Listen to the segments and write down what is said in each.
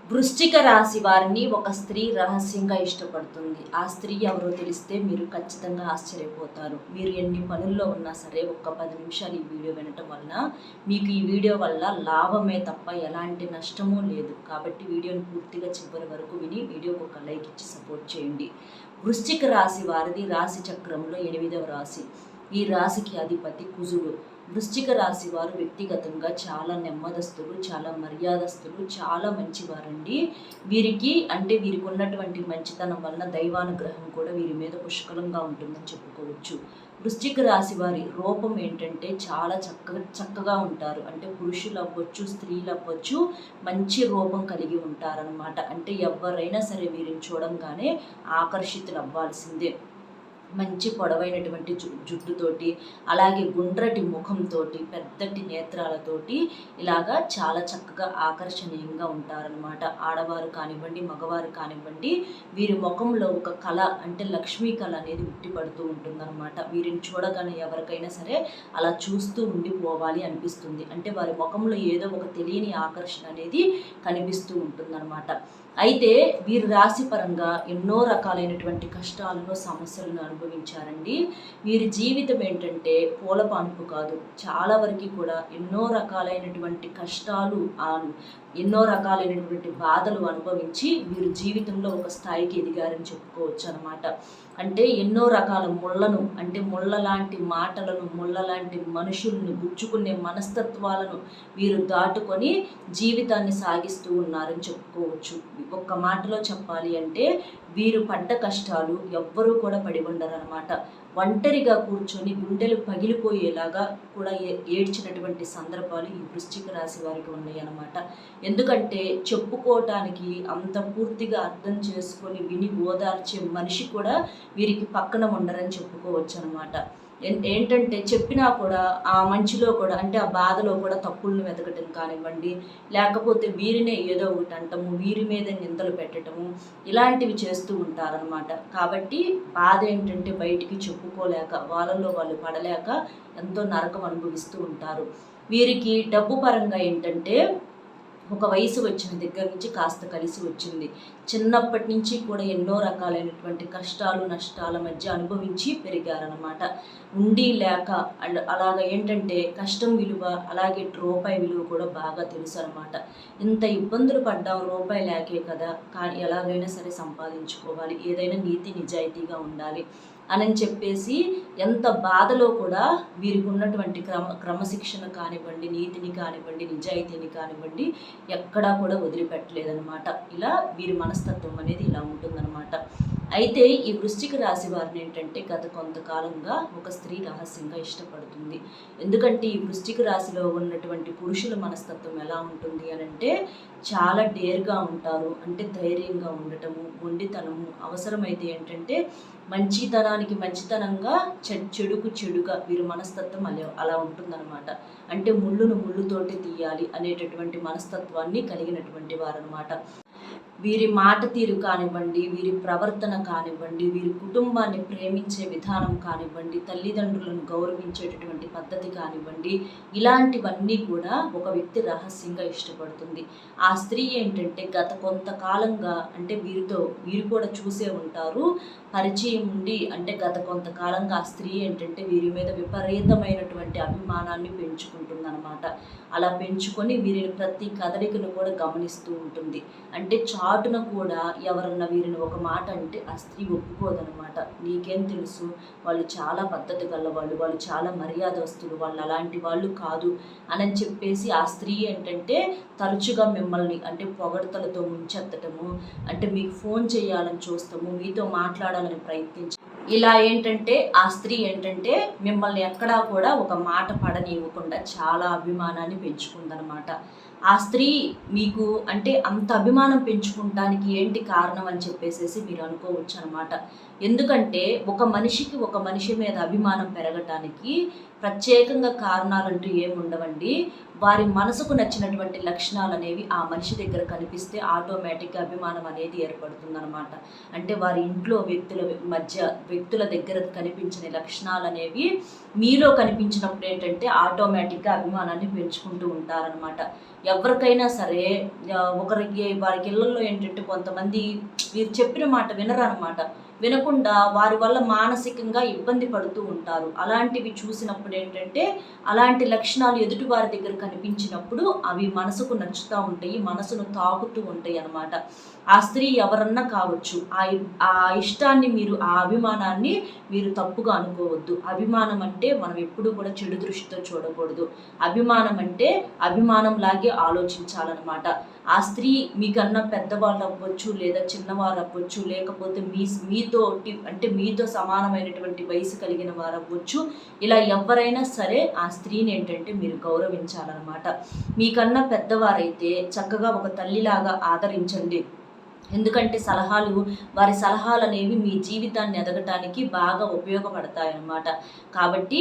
వృశ్చిక రాశి వారిని ఒక స్త్రీ రహస్యంగా ఇష్టపడుతుంది. ఆ స్త్రీ ఎవరో తెలిస్తే మీరు ఖచ్చితంగా ఆశ్చర్యపోతారు. మీరు ఎన్ని పనుల్లో ఉన్నా సరే ఒక్క 10 నిమిషాలు ఈ వీడియో వినటం వలన మీకు ఈ వీడియో వల్ల లాభమే తప్ప ఎలాంటి నష్టమూ లేదు. కాబట్టి వీడియోని పూర్తిగా చివరి వరకు విని వీడియోకి ఒక లైక్ ఇచ్చి సపోర్ట్ చేయండి. వృశ్చిక రాశి వారిది రాశి చక్రంలో 8వ రాశి. ఈ రాశికి అధిపతి కుజుడు. వృశ్చిక రాశి వారు వ్యక్తిగతంగా చాలా నెమ్మదస్తులు, చాలా మర్యాదస్తులు, చాలా మంచివారండి. వీరికి ఉన్నటువంటి మంచితనం వలన దైవానుగ్రహం కూడా వీరి మీద పుష్కలంగా ఉంటుందని చెప్పుకోవచ్చు. వృశ్చిక రాశి వారి రూపం ఏంటంటే చాలా చక్కగా ఉంటారు. అంటే పురుషులు అవ్వచ్చు, స్త్రీలు అవ్వచ్చు, మంచి రూపం కలిగి ఉంటారనమాట. అంటే ఎవరైనా సరే వీరిని చూడంగానే ఆకర్షితులు అవ్వాల్సిందే. మంచి పొడవైనటువంటి జుట్టుతోటి, అలాగే గుండ్రటి ముఖంతోటి, పెద్దటి నేత్రాలతోటి ఇలాగా చాలా చక్కగా ఆకర్షణీయంగా ఉంటారనమాట. ఆడవారు కానివ్వండి, మగవారు కానివ్వండి, వీరి ముఖంలో ఒక కళ అంటే లక్ష్మీ కళ అనేది ఉట్టిపడుతూ ఉంటుందన్నమాట. వీరిని చూడగానే ఎవరికైనా సరే అలా చూస్తూ ఉండిపోవాలి అనిపిస్తుంది. అంటే వారి ముఖంలో ఏదో ఒక తెలియని ఆకర్షణ అనేది కనిపిస్తూ ఉంటుందన్నమాట. అయితే వీరి రాశి పరంగా ఎన్నో రకాలైనటువంటి కష్టాలను, సమస్యలను అనుభవించారండి. వీరి జీవితం ఏంటంటే పూల పాన్పు కాదు. చాలా వరకు కూడా ఎన్నో రకాలైనటువంటి కష్టాలు, ఎన్నో రకాలైనటువంటి బాధలు అనుభవించి వీరు జీవితంలో ఒక స్థాయికి ఎదిగారని చెప్పుకోవచ్చు అనమాట. అంటే ఎన్నో రకాల ముళ్ళను, అంటే ముళ్ళ లాంటి మాటలను, ముళ్ళ లాంటి మనుషులను, గుచ్చుకునే మనస్తత్వాలను వీరు దాటుకొని జీవితాన్ని సాగిస్తూ ఉన్నారని చెప్పుకోవచ్చు. ఒక్క మాటలో చెప్పాలి అంటే వీరు పడ్డ కష్టాలు ఎవ్వరూ కూడా పడి ఉండరనమాట. ఒంటరిగా కూర్చొని గుండెలు పగిలిపోయేలాగా కూడా ఏడ్చినటువంటి సందర్భాలు ఈ వృశ్చిక రాశి వారికి ఉన్నాయి అన్నమాట. ఎందుకంటే చెప్పుకోవటానికి అంత పూర్తిగా అర్థం చేసుకొని విని ఓదార్చే మనిషి కూడా వీరికి పక్కన ఉండరని చెప్పుకోవచ్చు అనమాట. ఏంటంటే చెప్పినా కూడా ఆ మంచిలో కూడా, అంటే ఆ బాధలో కూడా తప్పులను వెతకటం కానివ్వండి, లేకపోతే వీరినే ఏదో ఒకటి అంటము, వీరి మీద నిందలు పెట్టడము, ఇలాంటివి చేస్తూ ఉంటారనమాట. కాబట్టి బాధ ఏంటంటే బయటికి చెప్పుకోలేక, వాళ్ళలో వాళ్ళు పడలేక ఎంతో నరకం అనుభవిస్తూ ఉంటారు. వీరికి డబ్బు పరంగా ఏంటంటే ఒక వయసు వచ్చిన దగ్గర నుంచి కాస్త కలిసి వచ్చింది. చిన్నప్పటి నుంచి కూడా ఎన్నో రకాలైనటువంటి కష్టాలు, నష్టాల మధ్య అనుభవించి పెరిగారనమాట. ఉండి లేక అలాగ ఏంటంటే కష్టం విలువ, అలాగే రూపాయి విలువ కూడా బాగా తెలుసు అనమాట. ఇంత ఇబ్బందులు పడ్డాం రూపాయి లేకే కదా, కానీ ఎలాగైనా సరే సంపాదించుకోవాలి, ఏదైనా నీతి నిజాయితీగా ఉండాలి అని చెప్పేసి ఎంత బాధలో కూడా వీరికి ఉన్నటువంటి క్రమశిక్షణ కానివ్వండి, నీతిని కానివ్వండి, నిజాయితీని కానివ్వండి ఎక్కడా కూడా వదిలిపెట్టలేదనమాట. ఇలా వీరి మనస్తత్వం అనేది ఇలా ఉంటుందన్నమాట. అయితే ఈ వృశ్చిక రాశి వారిని ఏంటంటే గత కొంతకాలంగా ఒక స్త్రీ రహస్యంగా ఇష్టపడుతుంది. ఎందుకంటే ఈ వృశ్చిక రాశిలో ఉన్నటువంటి పురుషుల మనస్తత్వం ఎలా ఉంటుంది అని అంటే చాలా డేర్గా ఉంటారు. అంటే ధైర్యంగా ఉండటము, మొండితనము, అవసరమైతే ఏంటంటే మంచితనానికి మంచితనంగా, చెడుకు చెడుగా వీరి మనస్తత్వం అలా ఉంటుందన్నమాట. అంటే ముళ్ళును ముళ్ళుతోటి తీయాలి అనేటటువంటి మనస్తత్వాన్ని కలిగినటువంటి వారనమాట. వీరి మాట తీరు కానివ్వండి, వీరి ప్రవర్తన కానివ్వండి, వీరి కుటుంబాన్ని ప్రేమించే విధానం కానివ్వండి, తల్లిదండ్రులను గౌరవించేటటువంటి పద్ధతి కానివ్వండి, ఇలాంటివన్నీ కూడా ఒక వ్యక్తి రహస్యంగా ఇష్టపడుతుంది. ఆ స్త్రీ ఏంటంటే గత కొంతకాలంగా, అంటే వీరు కూడా చూసే ఉంటారు, పరిచయం ఉండి, అంటే గత కొంతకాలంగా ఆ స్త్రీ ఏంటంటే వీరి మీద విపరీతమైనటువంటి అభిమానాన్ని పెంచుకుంటుందన్నమాట. అలా పెంచుకొని వీరిని ప్రతి కదలికను కూడా గమనిస్తూ ఉంటుంది. అంటే చాటున కూడా ఎవరన్నా వీరిని ఒక మాట అంటే ఆ స్త్రీ ఒప్పుకోదనమాట. నీకేం తెలుసు, వాళ్ళు చాలా పద్ధతి గల వాళ్ళు, వాళ్ళు చాలా మర్యాదస్తులు, వాళ్ళు అలాంటి వాళ్ళు కాదు అని చెప్పేసి ఆ స్త్రీ ఏంటంటే తరచుగా మిమ్మల్ని అంటే పొగడతలతో ముంచెత్తటము, అంటే మీకు ఫోన్ చేయాలని చూస్తాము, మీతో మాట్లాడాలని ప్రయత్నించి, ఇలా ఏంటంటే ఆ స్త్రీ ఏంటంటే మిమ్మల్ని ఎక్కడా కూడా ఒక మాట పడనివ్వకుండా చాలా అభిమానాన్ని పెంచుకుందనమాట. ఆ స్త్రీ మీకు అంటే అంత అభిమానం పెంచుకుంటానికి ఏంటి కారణం అని చెప్పేసి మీరు అనుకోవచ్చు అనమాట. ఎందుకంటే ఒక మనిషి మీద అభిమానం పెరగటానికి ప్రత్యేకంగా కారణాలంటూ ఏముండవండి. వారి మనసుకు నచ్చినటువంటి లక్షణాలు అనేవి ఆ మనిషి దగ్గర కనిపిస్తే ఆటోమేటిక్గా అభిమానం అనేది ఏర్పడుతుందన్నమాట. అంటే వారి ఇంట్లో వ్యక్తుల దగ్గర కనిపించిన లక్షణాలు అనేవి మీలో కనిపించినప్పుడు ఏంటంటే ఆటోమేటిక్గా అభిమానాన్ని పెంచుకుంటూ ఉంటారనమాట. ఎవరికైనా సరే వారికి ఇళ్లలో ఏంటంటే కొంతమంది వీరు చెప్పిన మాట వినరనమాట. వినకుండా వారి వల్ల మానసికంగా ఇబ్బంది పడుతూ ఉంటారు. అలాంటివి చూసినప్పుడు ఏంటంటే అలాంటి లక్షణాలు ఎదుటి వారి దగ్గర కనిపించినప్పుడు అవి మనసుకు నచ్చుతూ ఉంటాయి, మనసును తాకుతూ ఉంటాయి అన్నమాట. ఆ స్త్రీ ఎవరన్నా కావచ్చు, ఆ ఇష్టాన్ని మీరు, ఆ అభిమానాన్ని మీరు తప్పుగా అనుకోవద్దు. అభిమానం అంటే మనం ఎప్పుడూ కూడా చెడు దృష్టితో చూడకూడదు. అభిమానం అంటే అభిమానం లాగే ఆలోచించాలన్నమాట. ఆ స్త్రీ మీకన్నా పెద్దవాళ్ళు అవ్వచ్చు, లేదా చిన్నవారు అవ్వచ్చు, లేకపోతే మీతో సమానమైనటువంటి వయసు కలిగిన వారు అవ్వచ్చు. ఇలా ఎవరైనా సరే ఆ స్త్రీని ఏంటంటే మీరు గౌరవించాలన్నమాట. మీకన్నా పెద్దవారైతే చక్కగా ఒక తల్లిలాగా ఆదరించండి. ఎందుకంటే వారి సలహాలు అనేవి మీ జీవితాన్ని ఎదగటానికి బాగా ఉపయోగపడతాయన్నమాట. కాబట్టి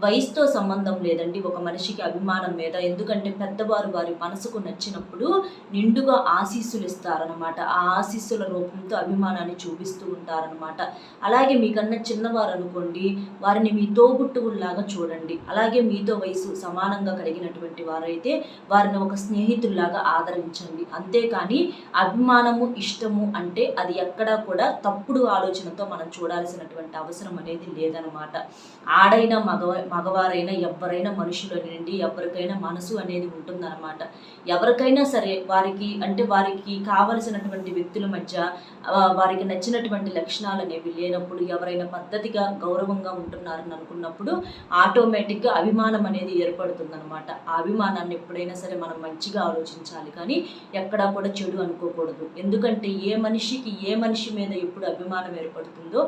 వయసుతో సంబంధం లేదండి ఒక మనిషికి అభిమానం మీద. ఎందుకంటే పెద్దవారు వారి మనసుకు నచ్చినప్పుడు నిండుగా ఆశీస్సులు ఇస్తారనమాట. ఆ ఆశీస్సుల రూపంతో అభిమానాన్ని చూపిస్తూ ఉంటారనమాట. అలాగే మీకన్నా చిన్నవారు అనుకోండి, వారిని మీ తోబుట్టువుల్లాగా చూడండి. అలాగే మీతో వయసు సమానంగా కలిగినటువంటి వారైతే వారిని ఒక స్నేహితుల్లాగా ఆదరించండి. అంతేకాని అభిమానము, ఇష్టము అంటే అది ఎక్కడా కూడా తప్పుడు ఆలోచనతో మనం చూడాల్సినటువంటి అవసరం అనేది లేదనమాట. ఆడైనా మగవారైనా ఎవరైనా మనుషులనండి, ఎవరికైనా మనసు అనేది ఉంటుందన్నమాట. ఎవరికైనా సరే వారికి కావలసినటువంటి వ్యక్తుల మధ్య వారికి నచ్చినటువంటి లక్షణాలు అనేవి లేనప్పుడు, ఎవరైనా పద్ధతిగా గౌరవంగా ఉంటున్నారని అనుకున్నప్పుడు ఆటోమేటిక్గా అభిమానం అనేది ఏర్పడుతుందన్నమాట. ఆ అభిమానాన్ని ఎప్పుడైనా సరే మనం మంచిగా ఆలోచించాలి, కానీ ఎక్కడా కూడా చెడు అనుకోకూడదు. ఎందుకంటే ఏ మనిషి మీద ఎప్పుడు అభిమానం ఏర్పడుతుందో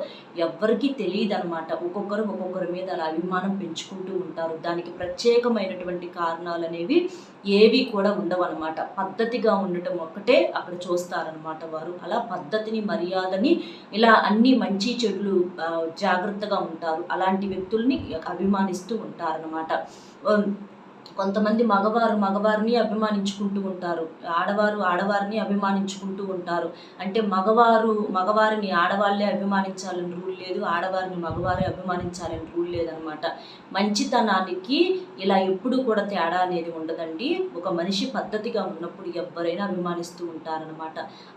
ఎవ్వరికీ తెలియదు అనమాట. ఒక్కొక్కరి మీద అలా అభిమానం పెంచుకుంటూ ఉంటారు. దానికి ప్రత్యేకమైనటువంటి కారణాలు అనేవి ఏవి కూడా ఉండవన్నమాట. పద్ధతిగా ఉండటం ఒక్కటే అక్కడ చూస్తారనమాట వారు. అలా పద్ధతిని, మర్యాదని, ఇలా అన్ని మంచి చెడులు జాగ్రత్తగా ఉంటారు. అలాంటి వ్యక్తుల్ని అభిమానిస్తూ ఉంటారనమాట. కొంతమంది మగవారిని అభిమానించుకుంటూ ఉంటారు, ఆడవారిని అభిమానించుకుంటూ ఉంటారు. అంటే మగవారిని ఆడవాళ్ళే అభిమానించాలని రూల్ లేదు, ఆడవారిని మగవారే అభిమానించాలని రూల్ లేదనమాట. మంచితనానికి ఇలా ఎప్పుడు కూడా తేడా అనేది ఉండదండి. ఒక మనిషి పద్ధతిగా ఉన్నప్పుడు ఎవరైనా అభిమానిస్తూ ఉంటారనమాట.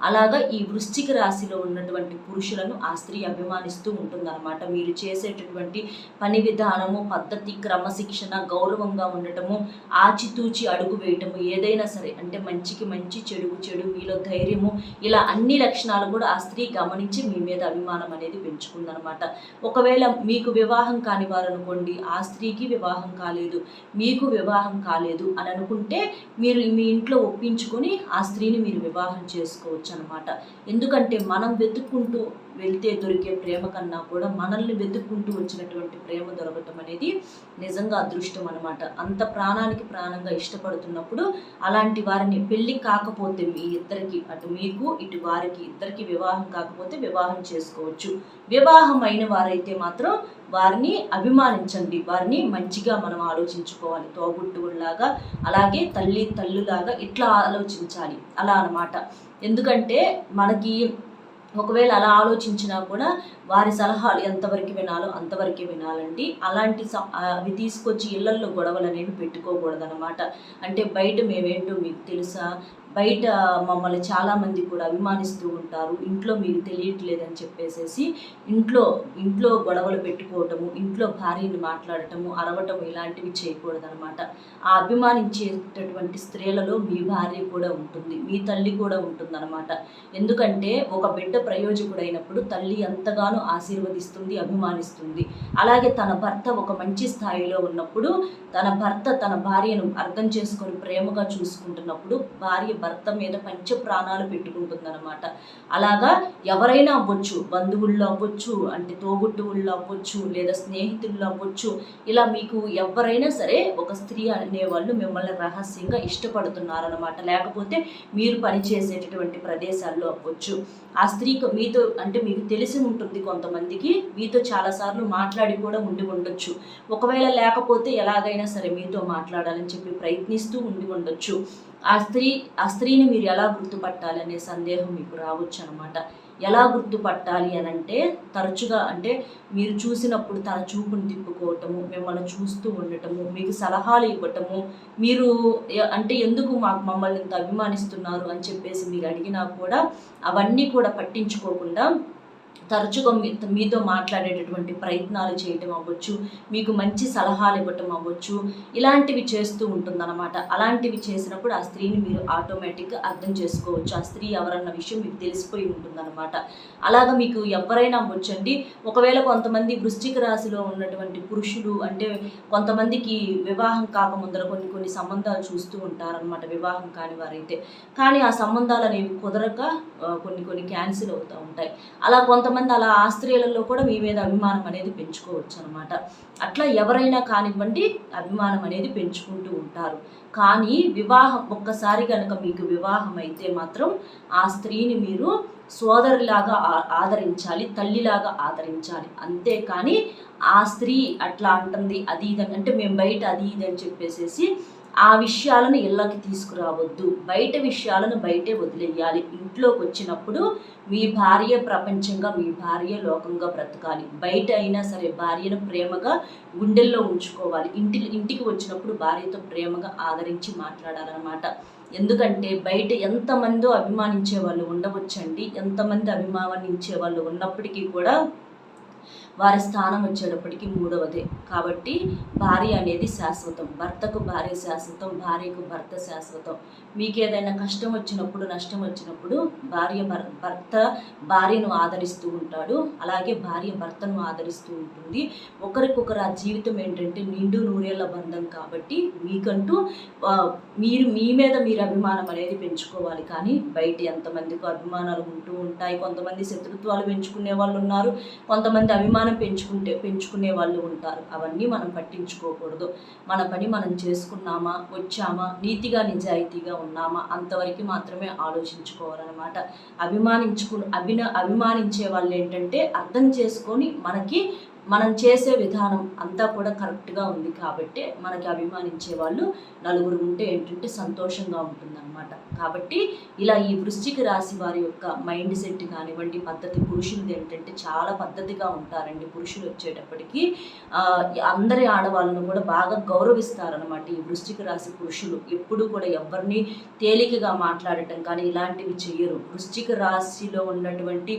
అలాగా ఈ వృశ్చిక రాశిలో ఉన్నటువంటి పురుషులను ఆ స్త్రీ అభిమానిస్తూ ఉంటుందన్నమాట. మీరు చేసేటటువంటి పని విధానము, పద్ధతి, క్రమశిక్షణ, గౌరవంగా ఉండటము, ఆచితూచి అడుగు వేయటము, ఏదైనా సరే అంటే మంచికి మంచి, చెడుకు చెడు, మీలో ధైర్యము, ఇలా అన్ని లక్షణాలు కూడా ఆ స్త్రీ గమనించి మీ మీద అభిమానం అనేది పెంచుకుందనమాట. ఒకవేళ మీకు వివాహం కాని వారు అనుకోండి, ఆ స్త్రీకి వివాహం కాలేదు, మీకు వివాహం కాలేదు అని అనుకుంటే మీరు మీ ఇంట్లో ఒప్పించుకొని ఆ స్త్రీని మీరు వివాహం చేసుకోవచ్చు అనమాట. ఎందుకంటే మనం వెతుక్కుంటూ వెళ్తే దొరికే ప్రేమ కన్నా కూడా మనల్ని వెతుక్కుంటూ వచ్చినటువంటి ప్రేమ దొరకటం అనేది నిజంగా అదృష్టం అనమాట. అంత ప్రాణానికి ప్రాణంగా ఇష్టపడుతున్నప్పుడు అలాంటి వారిని పెళ్లి కాకపోతే మీ ఇద్దరికి, అటు మీకు ఇటు వారికి ఇద్దరికి వివాహం కాకపోతే వివాహం చేసుకోవచ్చు. వివాహం అయిన వారైతే మాత్రం వారిని అభిమానించండి. వారిని మంచిగా మనం ఆలోచించుకోవాలి, తోబుట్టువుల్లాగా, అలాగే తల్లులాగా ఇట్లా ఆలోచించాలి అలా అన్నమాట. ఎందుకంటే మనకి ఒకవేళ అలా ఆలోచించినా కూడా వారి సలహాలు ఎంతవరకు వినాలో అంతవరకే వినాలండి. అవి తీసుకొచ్చి ఇళ్లల్లో గొడవలు అనేవి పెట్టుకోకూడదనమాట. అంటే బయట మేమేంటో మీకు తెలుసా, బయట మమ్మల్ని చాలామంది కూడా అభిమానిస్తూ ఉంటారు, ఇంట్లో మీకు తెలియట్లేదని చెప్పేసేసి ఇంట్లో గొడవలు పెట్టుకోవటము, ఇంట్లో భార్యని మాట్లాడటము, అరవటము, ఇలాంటివి చేయకూడదనమాట. ఆ అభిమానించేటటువంటి స్త్రీలలో మీ భార్య కూడా ఉంటుంది, మీ తల్లి కూడా ఉంటుందన్నమాట. ఎందుకంటే ఒక బిడ్డ ప్రయోజకుడైనప్పుడు తల్లి ఎంతగానో ఆశీర్వదిస్తుంది, అభిమానిస్తుంది. అలాగే తన భర్త ఒక మంచి స్థాయిలో ఉన్నప్పుడు తన భార్యను అర్థం చేసుకొని ప్రేమగా చూసుకుంటున్నప్పుడు భార్య భర్త మీద పంచ ప్రాణాలు పెట్టుకుంటుందన్నమాట. అలాగా ఎవరైనా అవ్వచ్చు, బంధువుల్లో అవ్వచ్చు, అంటే తోబుట్టువుల్లో అవ్వచ్చు, లేదా స్నేహితుల్లో అవ్వచ్చు. ఇలా మీకు ఎవరైనా సరే ఒక స్త్రీ అనేవాళ్ళు మిమ్మల్ని రహస్యంగా ఇష్టపడుతున్నారనమాట. లేకపోతే మీరు పనిచేసేటటువంటి ప్రదేశాల్లో అవ్వచ్చు. ఆ స్త్రీకి మీతో అంటే మీకు తెలిసి ఉంటుంది, కొంతమందికి మీతో చాలాసార్లు మాట్లాడి కూడా ఉండి ఉండొచ్చు. ఒకవేళ లేకపోతే ఎలాగైనా సరే మీతో మాట్లాడాలని చెప్పి ప్రయత్నిస్తూ ఉండి ఉండొచ్చు. ఆ స్త్రీని మీరు ఎలా గుర్తుపట్టాలి అనే సందేహం మీకు రావచ్చు అనమాట. ఎలా గుర్తుపట్టాలి అని అంటే, తరచుగా అంటే మీరు చూసినప్పుడు తన చూపును తిప్పుకోవటము, మిమ్మల్ని చూస్తూ ఉండటము, మీకు సలహాలు ఇవ్వటము, మీరు అంటే ఎందుకు మమ్మల్ని ఇంత అభిమానిస్తున్నారు అని చెప్పేసి మీరు అడిగినా కూడా అవన్నీ కూడా పట్టించుకోకుండా తరచుగా మీతో మాట్లాడేటటువంటి ప్రయత్నాలు చేయటం అవ్వచ్చు, మీకు మంచి సలహాలు ఇవ్వటం అవ్వచ్చు, ఇలాంటివి చేస్తూ ఉంటుందన్నమాట. అలాంటివి చేసినప్పుడు ఆ స్త్రీని మీరు ఆటోమేటిక్గా అర్థం చేసుకోవచ్చు. ఆ స్త్రీ ఎవరన్న విషయం మీకు తెలిసిపోయి ఉంటుందన్నమాట. అలాగా మీకు ఎవరైనా అవ్వచ్చండి. ఒకవేళ కొంతమంది వృశ్చిక రాశిలో ఉన్నటువంటి పురుషులు అంటే కొంతమందికి వివాహం కాకముందర కొన్ని సంబంధాలు చూస్తూ ఉంటారనమాట, వివాహం కాని వారైతే. కానీ ఆ సంబంధాలు అనేవి కుదరక కొన్ని క్యాన్సిల్ అవుతూ ఉంటాయి. అలా కొంతమంది అలా ఆ స్త్రీలలో కూడా మీ మీద అభిమానం అనేది పెంచుకోవచ్చు అనమాట. అట్లా ఎవరైనా కానివ్వండి అభిమానం అనేది పెంచుకుంటూ ఉంటారు. కానీ వివాహం ఒక్కసారి కనుక మీకు వివాహం అయితే మాత్రం ఆ స్త్రీని మీరు సోదరిలాగా ఆదరించాలి, తల్లిలాగా ఆదరించాలి. అంతేకాని ఆ స్త్రీ అట్లా అంటుంది అది ఇదని అంటే మేము బయట అది ఇది అని చెప్పేసేసి ఆ విషయాలను ఇళ్ళకి తీసుకురావద్దు. బయట విషయాలను బయటే వదిలేయాలి. ఇంట్లోకి వచ్చినప్పుడు మీ భార్య ప్రపంచంగా, మీ భార్య లోకంగా బ్రతకాలి. బయట అయినా సరే భార్యను ప్రేమగా గుండెల్లో ఉంచుకోవాలి. ఇంటికి వచ్చినప్పుడు భార్యతో ప్రేమగా ఆదరించి మాట్లాడాలన్నమాట. ఎందుకంటే బయట ఎంతమందో అభిమానించే వాళ్ళు ఉండవచ్చండి. ఎంతమంది అభిమానించే వాళ్ళు ఉన్నప్పటికీ కూడా వారి స్థానం వచ్చేటప్పటికి మూడవదే. కాబట్టి భార్య అనేది శాశ్వతం, భర్తకు భార్య శాశ్వతం, భార్యకు భర్త శాశ్వతం. మీకు ఏదైనా కష్టం వచ్చినప్పుడు, నష్టం వచ్చినప్పుడు భర్త భార్యను ఆదరిస్తూ ఉంటాడు, అలాగే భార్య భర్తను ఆదరిస్తూ ఉంటుంది. ఒకరికొకరు ఆ జీవితం ఏంటంటే నిండు నూరేళ్ల బంధం. కాబట్టి మీకంటూ మీ మీద మీరు అభిమానం అనేది పెంచుకోవాలి. కానీ బయట ఎంతమందికి అభిమానాలు ఉంటూ ఉంటాయి. కొంతమంది శత్రుత్వాలు పెంచుకునే వాళ్ళు ఉన్నారు, కొంతమంది అభిమానం పెంచుకునే వాళ్ళు ఉంటారు. అవన్నీ మనం పట్టించుకోకూడదు. మన పని మనం చేసుకున్నామా, వచ్చామా, నీతిగా నిజాయితీగా ఉన్నామా అంతవరకు మాత్రమే ఆలోచించుకోవాలన్నమాట. అభిమానించే వాళ్ళు ఏంటంటే అర్థం చేసుకొని మనం చేసే విధానం అంతా కూడా కరెక్ట్గా ఉంది కాబట్టి మనకి అభిమానించే వాళ్ళు నలుగురు ఉంటే ఏంటంటే సంతోషంగా ఉంటుందన్నమాట. కాబట్టి ఇలా ఈ వృశ్చిక రాశి వారి యొక్క మైండ్ సెట్ కానివ్వండి, పద్ధతి, పురుషులది ఏంటంటే చాలా పద్ధతిగా ఉంటారండి. పురుషులు వచ్చేటప్పటికి అందరి ఆడవాళ్ళను కూడా బాగా గౌరవిస్తారనమాట. ఈ వృశ్చిక రాశి పురుషులు ఎప్పుడు కూడా ఎవరిని తేలికగా మాట్లాడటం కానీ ఇలాంటివి చెయ్యరు. వృశ్చిక రాశిలో ఉన్నటువంటి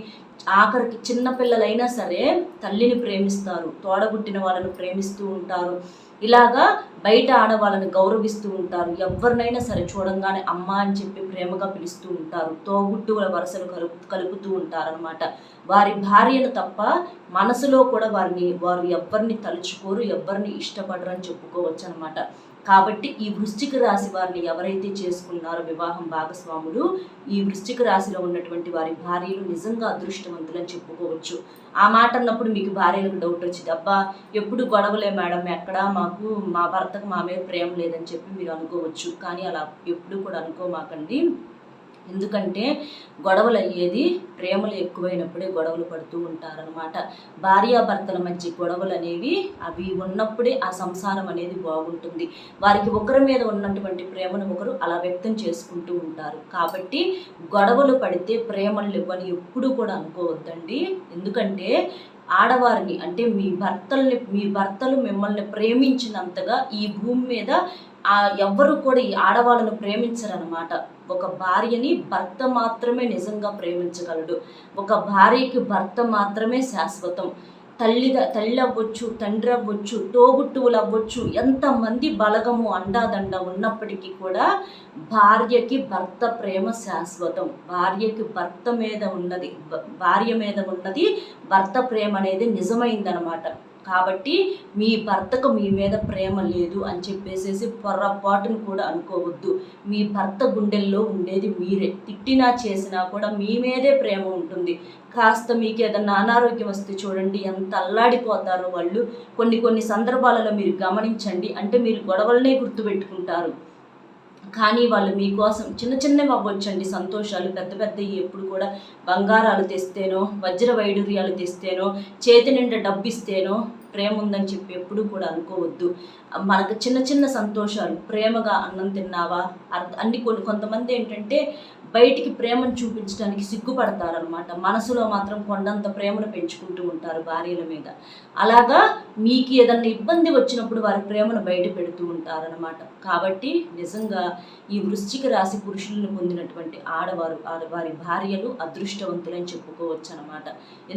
ఆఖరికి చిన్నపిల్లలైనా సరే తల్లిని ప్రేమిస్తారు, తోడబుట్టిన వాళ్ళను ప్రేమిస్తూ ఉంటారు. ఇలాగా బయట ఆడవాళ్ళని గౌరవిస్తూ ఉంటారు. ఎవరినైనా సరే చూడంగానే అమ్మ అని చెప్పి ప్రేమగా పిలుస్తూ ఉంటారు. తోబుట్టువుల వరుసలు కలుపుతూ ఉంటారనమాట. వారి భార్యను తప్ప మనసులో కూడా వారు ఎవరిని తలుచుకోరు, ఎవరిని ఇష్టపడరు అని చెప్పుకోవచ్చు అనమాట. కాబట్టి ఈ వృశ్చిక రాశి వారిని ఎవరైతే చేసుకున్నారో వివాహం భాగస్వాములు, ఈ వృశ్చిక రాశిలో ఉన్నటువంటి వారి భార్యలు నిజంగా అదృష్టవంతులని చెప్పుకోవచ్చు. ఆ మాట అన్నప్పుడు మీకు భార్యలకు డౌట్ వచ్చింది, అబ్బా ఎప్పుడు గొడవలే మేడం, ఎక్కడా మా భర్తకు మా మీద ప్రేమ లేదని చెప్పి మీరు అనుకోవచ్చు. కానీ అలా ఎప్పుడు కూడా అనుకోమాకండి. ఎందుకంటే గొడవలు అయ్యేది ప్రేమలు ఎక్కువైనప్పుడే గొడవలు పడుతూ ఉంటారనమాట. భార్యాభర్తల మధ్య గొడవలు అనేవి అవి ఉన్నప్పుడే ఆ సంసారం అనేది బాగుంటుంది. వారికి ఒకరి మీద ఉన్నటువంటి ప్రేమను ఒకరు అలా వ్యక్తం చేసుకుంటూ ఉంటారు. కాబట్టి గొడవలు పడితే ప్రేమలు ఇవ్వని ఎప్పుడు కూడా అనుకోవద్దండి. ఎందుకంటే ఆడవారిని అంటే మీ భర్తలు మిమ్మల్ని ప్రేమించినంతగా ఈ భూమి మీద ఎవ్వరు కూడా ఈ ఆడవాళ్ళను ప్రేమించరనమాట. ఒక భార్యని భర్త మాత్రమే నిజంగా ప్రేమించగలడు. ఒక భార్యకి భర్త మాత్రమే శాశ్వతం. తల్లి అవ్వచ్చు, తండ్రి అవ్వచ్చు, తోబుట్టువులు అవ్వచ్చు, ఎంతమంది బలగము అండాదండ ఉన్నప్పటికీ కూడా భార్యకి భర్త ప్రేమ శాశ్వతం. భార్యకి భార్య మీద ఉన్నది భర్త ప్రేమ అనేది నిజమైందనమాట. కాబట్టి మీ భర్తకు మీ మీద ప్రేమ లేదు అని చెప్పేసి పొరపాటును కూడా అనుకోవద్దు. మీ భర్త గుండెల్లో ఉండేది మీరే. తిట్టినా చేసినా కూడా మీ మీదే ప్రేమ ఉంటుంది. కాస్త మీకు ఏదన్నా అనారోగ్యం వస్తే చూడండి ఎంత అల్లాడిపోతారో వాళ్ళు. కొన్ని సందర్భాలలో మీరు గమనించండి. అంటే మీరు గొడవలనే గుర్తుపెట్టుకుంటారు, కానీ వాళ్ళు మీకోసం చిన్నవి అవ్వచ్చండి సంతోషాలు. పెద్దవి ఎప్పుడు కూడా బంగారాలు తెస్తేనో, వజ్ర వైడూర్యాలు తెస్తేనో, చేతి నిండా డబ్బు ఇస్తేనో ప్రేమ ఉందని చెప్పి ఎప్పుడు కూడా అనుకోవద్దు. మనకు చిన్న సంతోషాలు, ప్రేమగా అన్నం తిన్నావా, అన్ని కొంతమంది ఏంటంటే బయటికి ప్రేమను చూపించడానికి సిగ్గుపడతారనమాట. మనసులో మాత్రం కొండంత ప్రేమను పెంచుకుంటూ ఉంటారు భార్యల మీద. అలాగా మీకు ఏదన్నా ఇబ్బంది వచ్చినప్పుడు వారి ప్రేమను బయట పెడుతూ ఉంటారనమాట. కాబట్టి నిజంగా ఈ వృశ్చిక రాశి పురుషులను పొందినటువంటి ఆడవారు, వారి భార్యలు అదృష్టవంతులని చెప్పుకోవచ్చు అనమాట.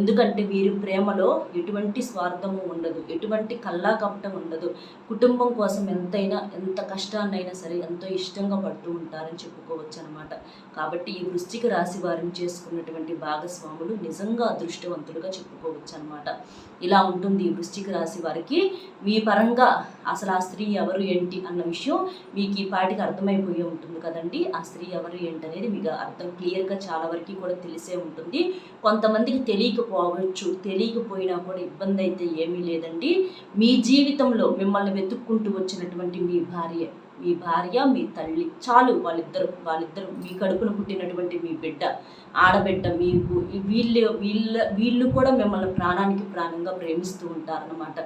ఎందుకంటే వీరి ప్రేమలో ఎటువంటి స్వార్థము ఉండదు, ఎటువంటి కల్లా కపటం ఉండదు. కుటుంబం కోసం ఎంత కష్టాన్నైనా సరే ఎంతో ఇష్టంగా పడుతూ ఉంటారని చెప్పుకోవచ్చు అనమాట. కాబట్టి ఈ వృశ్చిక రాశి వారిని చేసుకున్నటువంటి భాగస్వాములు నిజంగా అదృష్టవంతులుగా చెప్పుకోవచ్చు అనమాట. ఇలా ఉంటుంది ఈ వృశ్చిక రాశి వారికి. మీ పరంగా అసలు ఆ స్త్రీ ఎవరు ఏంటి అన్న విషయం మీకు ఈ పాటికి అర్థమైపోయి ఉంటుంది కదండి. ఆ స్త్రీ ఎవరు ఏంటి అనేది మీకు అర్థం క్లియర్గా చాలా వరకు కూడా తెలిసే ఉంటుంది. కొంతమందికి తెలియకపోవచ్చు, తెలియకపోయినా కూడా ఇబ్బంది అయితే ఏమీ లేదండి. మీ జీవితంలో మిమ్మల్ని వెతుక్కుంటూ వచ్చినటువంటి మీ భార్య, మీ తల్లి చాలు. వాళ్ళిద్దరు మీ కడుపున పుట్టినటువంటి మీ బిడ్డ, ఆడబిడ్డ, మీకు వీళ్ళు కూడా మిమ్మల్ని ప్రాణానికి ప్రాణంగా ప్రేమిస్తూ ఉంటారనమాట.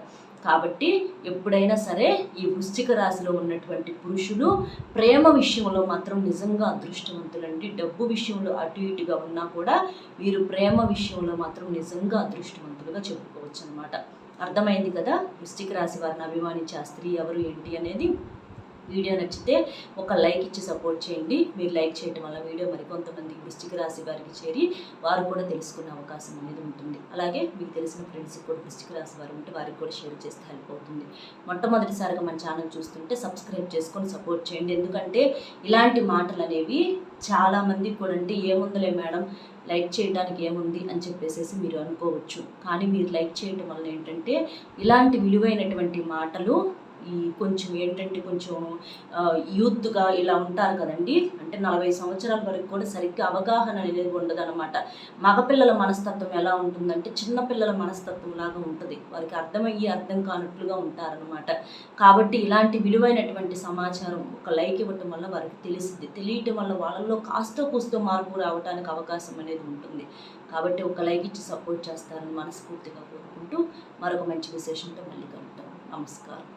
కాబట్టి ఎప్పుడైనా సరే ఈ వృశ్చిక రాశిలో ఉన్నటువంటి పురుషులు ప్రేమ విషయంలో మాత్రం నిజంగా అదృష్టవంతులండి. డబ్బు విషయంలో అటు ఇటుగా ఉన్నా కూడా వీరు ప్రేమ విషయంలో మాత్రం నిజంగా అదృష్టవంతులుగా చెప్పుకోవచ్చు అనమాట. అర్థమైంది కదా వృశ్చిక రాశి వారిని అభిమానించే ఆ స్త్రీ ఎవరు ఏంటి అనేది. వీడియో నచ్చితే ఒక లైక్ ఇచ్చి సపోర్ట్ చేయండి. మీరు లైక్ చేయడం వల్ల వీడియో మరికొంతమంది వృశ్చిక రాశి వారికి చేరి వారు కూడా తెలుసుకునే అవకాశం అనేది ఉంటుంది. అలాగే మీకు తెలిసిన ఫ్రెండ్స్కి కూడా వృశ్చిక రాశి వారు ఉంటే వారికి కూడా షేర్ చేస్తే హెల్ప్ అవుతుంది. మొట్టమొదటిసారిగా మన ఛానల్ చూస్తుంటే సబ్స్క్రైబ్ చేసుకొని సపోర్ట్ చేయండి. ఎందుకంటే ఇలాంటి మాటలు అనేవి చాలామందికి కూడా అంటే ఏముందిలే మేడం లైక్ చేయడానికి ఏముంది అని చెప్పేసి మీరు అనుకోవచ్చు. కానీ మీరు లైక్ చేయడం వల్ల ఏంటంటే ఇలాంటి విలువైనటువంటి మాటలు కొంచెం యూత్గా ఇలా ఉంటారు కదండి. అంటే 40 సంవత్సరాల వరకు కూడా సరిగ్గా అవగాహన అనేది ఉండదన్నమాట. మగపిల్లల మనస్తత్వం ఎలా ఉంటుందంటే చిన్నపిల్లల మనస్తత్వం లాగా ఉంటుంది. వారికి అర్థం కానట్లుగా ఉంటారనమాట. కాబట్టి ఇలాంటి విలువైనటువంటి సమాచారం ఒక లైక్ ఇవ్వటం వల్ల వారికి తెలియటం వల్ల వాళ్ళల్లో కాస్తో కూస్తో మార్పు రావడానికి అవకాశం అనేది ఉంటుంది. కాబట్టి ఒక లైక్ ఇచ్చి సపోర్ట్ చేస్తారని మనస్ఫూర్తిగా కోరుకుంటూ మరొక మంచి విశేషంతో మళ్ళీ కలుగుతాం. నమస్కారం.